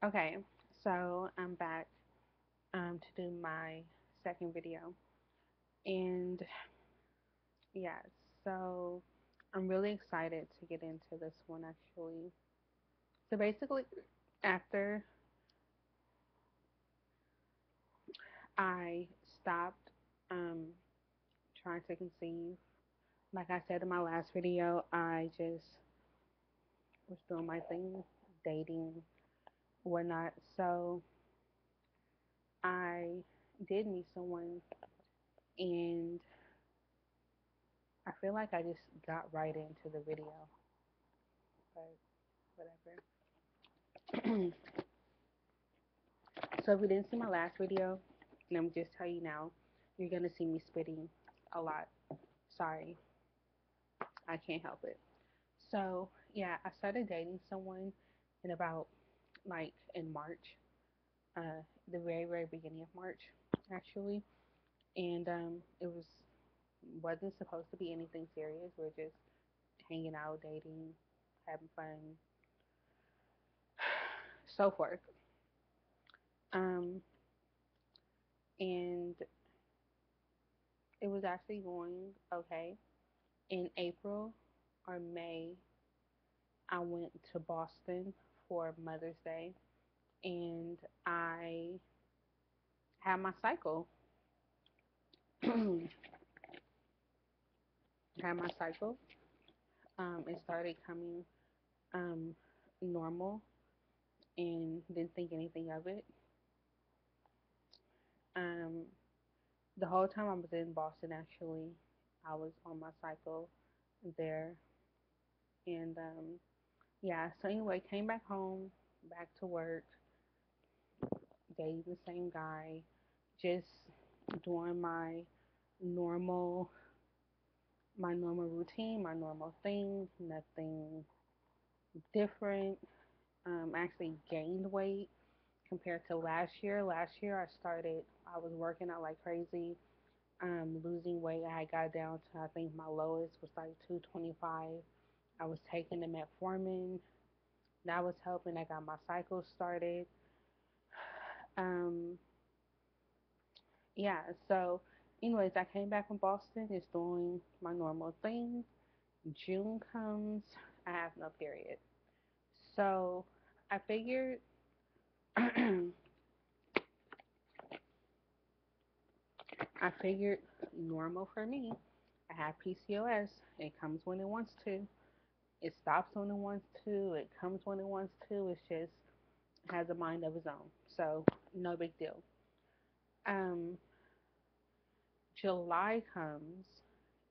Okay, so I'm back to do my second video. And yeah, so I'm really excited to get into this one actually. So basically, after I stopped um, trying to conceive, like I said in my last video, I just was doing my thing, dating, whatnot. So I did meet someone, and I feel like I just got right into the video, but whatever. So if you didn't see my last video, and I'm just tell you now, you're gonna see me spitting a lot. Sorry, I can't help it. So yeah, I started dating someone in about like in March, the very beginning of March, actually, and it wasn't supposed to be anything serious. We're just hanging out, dating, having fun, so forth. Um, and it was actually going okay. In April or May, I went to Boston for Mother's Day, and I had my cycle. Had my cycle. It started coming um, normal, and didn't think anything of it. Um, the whole time I was in Boston, actually, I was on my cycle there, and yeah. So anyway, came back home, back to work, dating the same guy, just doing normal my normal routine, my normal things, nothing different. Actually gained weight compared to last year. Last year I was working out like crazy, losing weight. I got down to, I think my lowest was like 225. I was taking the metformin. That was helping. I got my cycle started. Um, yeah, so anyways, I came back from Boston, just doing my normal thing. June comes, I have no period. So I figured I figured normal for me. I have PCOS. It comes when it wants to. It stops when it wants to. It comes when it wants to. It's just has a mind of its own. So no big deal. Um, July comes,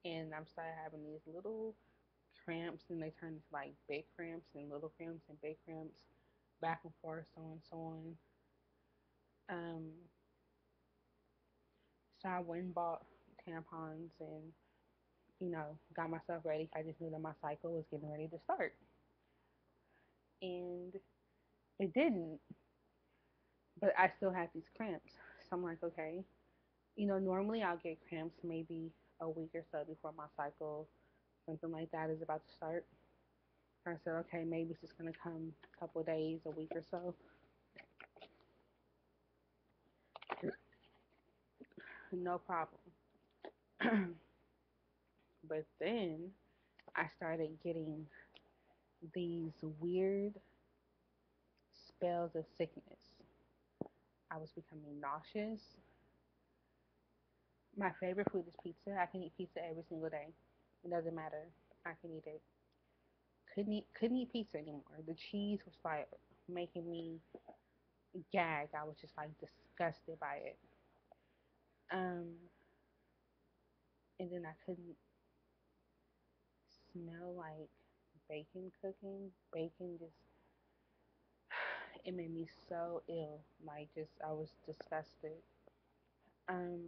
and I'm starting having these little cramps, and they turn into like big cramps and little cramps and big cramps, back and forth, so on and so on. Um, so I went and bought tampons and got myself ready. I just knew that my cycle was getting ready to start, and it didn't. But I still had these cramps, so I'm like, okay, normally I'll get cramps maybe a week or so before my cycle, something like that, is about to start. I said, okay, maybe it's just gonna come a couple of days, a week or so, no problem. But then I started getting these weird spells of sickness. I was becoming nauseous. My favorite food is pizza. I can eat pizza every single day. It doesn't matter. I can eat it. Couldn't eat pizza anymore. The cheese was like making me gag. I was just like disgusted by it. Um, and then I couldn't smell like bacon cooking. Bacon just it made me so ill. Like just I was disgusted. Um,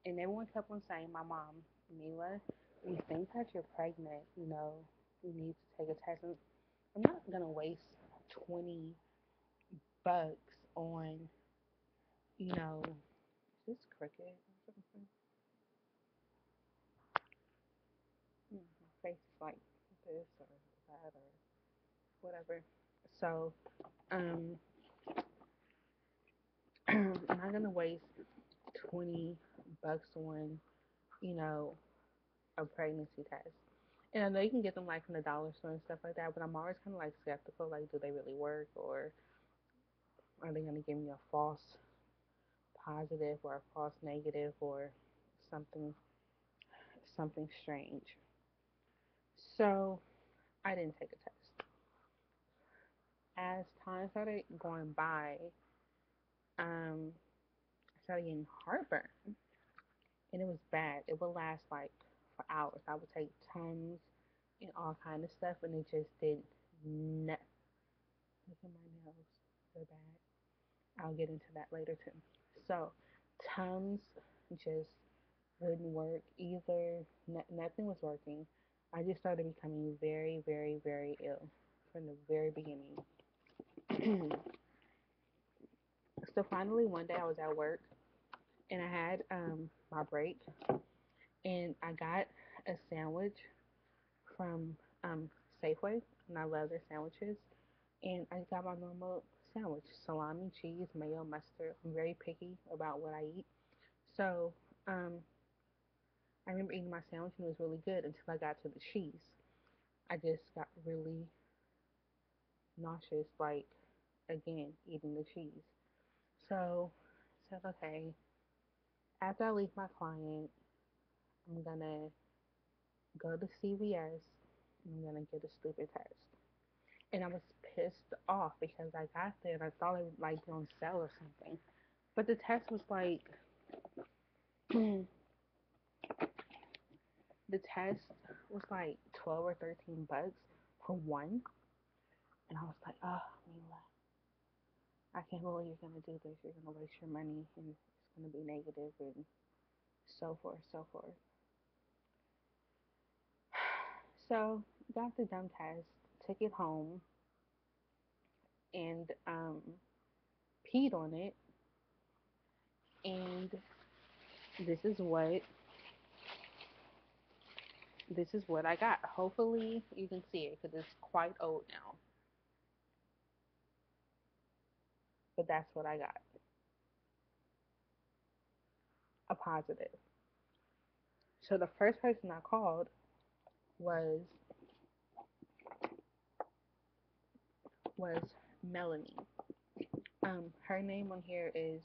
and everyone kept on saying, my mom, Mila, we think that you're pregnant. You need to take a test. And I'm not gonna waste $20 on, this cricket. My face is like this or that or whatever. So, um, I'm not gonna waste $20 on, you know, a pregnancy test. And I know you can get them like from the dollar store and stuff like that, but I'm always kind of like skeptical. Like, do they really work, or are they gonna give me a false positive or a false negative or something something strange? So I didn't take a test. As time started going by, I started getting heartburn, and it was bad. It would last like for hours. I would take Tums and all kind of stuff, and it just did not. Look at my nails; they're bad. I'll get into that later too. So Tums just wouldn't work either. Nothing was working. I just started becoming very, very, very ill from the very beginning. So finally, one day I was at work and I had my break, and I got a sandwich from Safeway, and I love their sandwiches. And I got my normal sandwich: salami, cheese, mayo, mustard. I'm very picky about what I eat. So um, I remember eating my sandwich and it was really good until I got to the cheese. I just got really nauseous, like again, eating the cheese. So I said, okay, after I leave my client, I'm gonna go to CVS and I'm gonna get a stupid test. And I was pissed off because I got there and I thought it would like be on sale or something. But the test was like the test was like 12 or $13 for one. And I was like, oh, Mila, I can't believe you're gonna do this. You're gonna waste your money and it's gonna be negative and so forth, so forth. So got the dumb test, took it home, and peed on it. And this is what this is what I got. Hopefully you can see it because it's quite old now. But that's what I got. A positive. So the first person I called was was Melanie. Her name on here is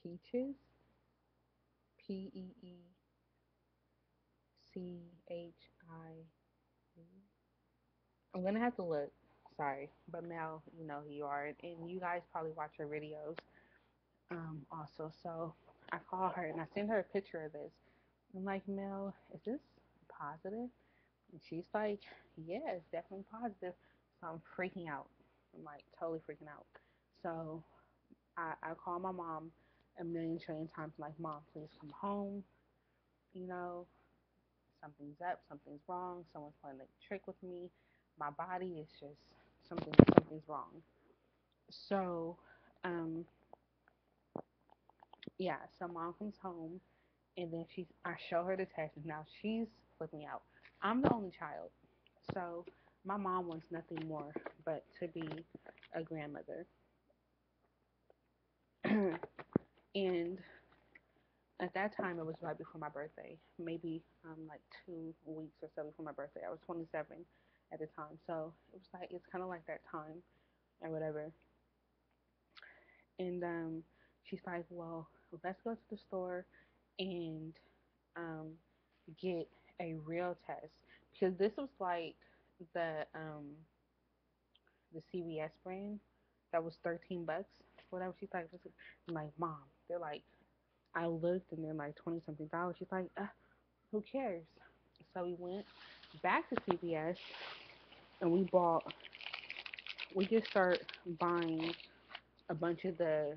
Peaches. PeachI. I'm gonna have to look. Sorry, but Mel, you know who you are, and you guys probably watch her videos. Also, so I call her and I send her a picture of this. I'm like, Mel, is this positive? And she's like, yeah, it's definitely positive. So I'm freaking out. I'm like totally freaking out. So I call my mom a million trillion times. I'm like, Mom, please come home. You know, something's up, something's wrong, someone's playing a trick with me. My body is just something's wrong. So, um, yeah, so mom comes home and then I show her the test and now she's flipping out. I'm the only child. So my mom wants nothing more but to be a grandmother. And at that time it was right before my birthday, maybe like 2 weeks or so before my birthday. I was 27 at the time, so it was like it's kind of like that time or whatever. And she's like, well, let's go to the store and um, get a real test because this was like the um, the CVS brand that was $13, whatever. She's like, I'm like, Mom, they're like, I looked and they're like 20 something dollars. She's like, who cares? So we went back to CVS and we just start buying a bunch of the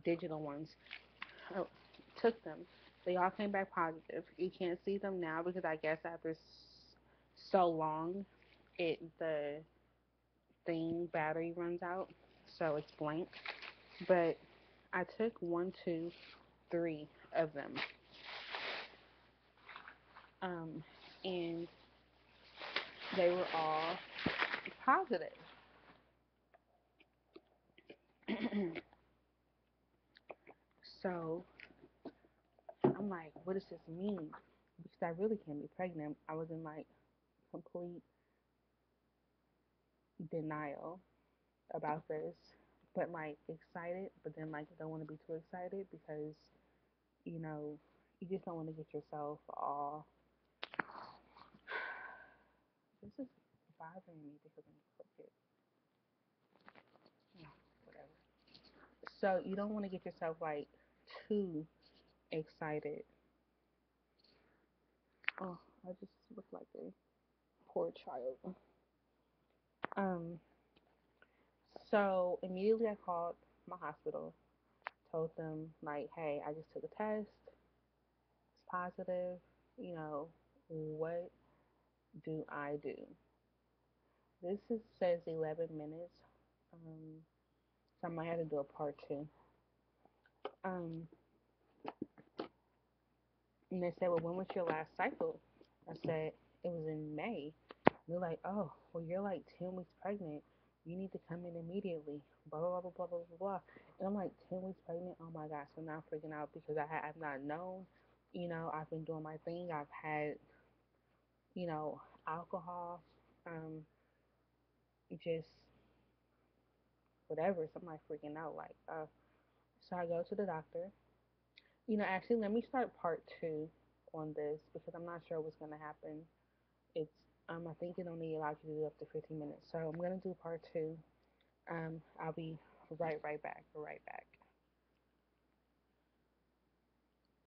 digital ones. I took them. They all came back positive. You can't see them now because I guess after so long, the thing battery runs out, so it's blank. But I took one, two, three of them, um, and they were all positive. So I'm like, what does this mean? Because I really can't be pregnant. I was in like complete denial about this, but like excited, but then like don't want to be too excited because you know you just don't want to get yourself all. This is bothering me because I'm crooked. Oh, whatever. So you don't want to get yourself like too excited. Oh, I just look like a poor child. Um. So immediately I called my hospital, told them like, hey, I just took a test. It's positive. You know, what do I do? This is, says 11 minutes. Um, so I might have to do a part two. Um, and they said, well, when was your last cycle? I said, it was in May. And they're like, oh, well, you're like 10 weeks pregnant. You need to come in immediately. Blah, blah, blah, blah, blah, blah, blah. And I'm like, 10 weeks pregnant? Oh my gosh. So now I'm freaking out because I've not known. You know, I've been doing my thing. I've had, you know, alcohol, just whatever. So I'm like freaking out. Like, so I go to the doctor. You know, actually, let me start part two on this because I'm not sure what's going to happen. It's I think it only allows you to do up to 15 minutes. So I'm gonna do part two. I'll be right back. Right back.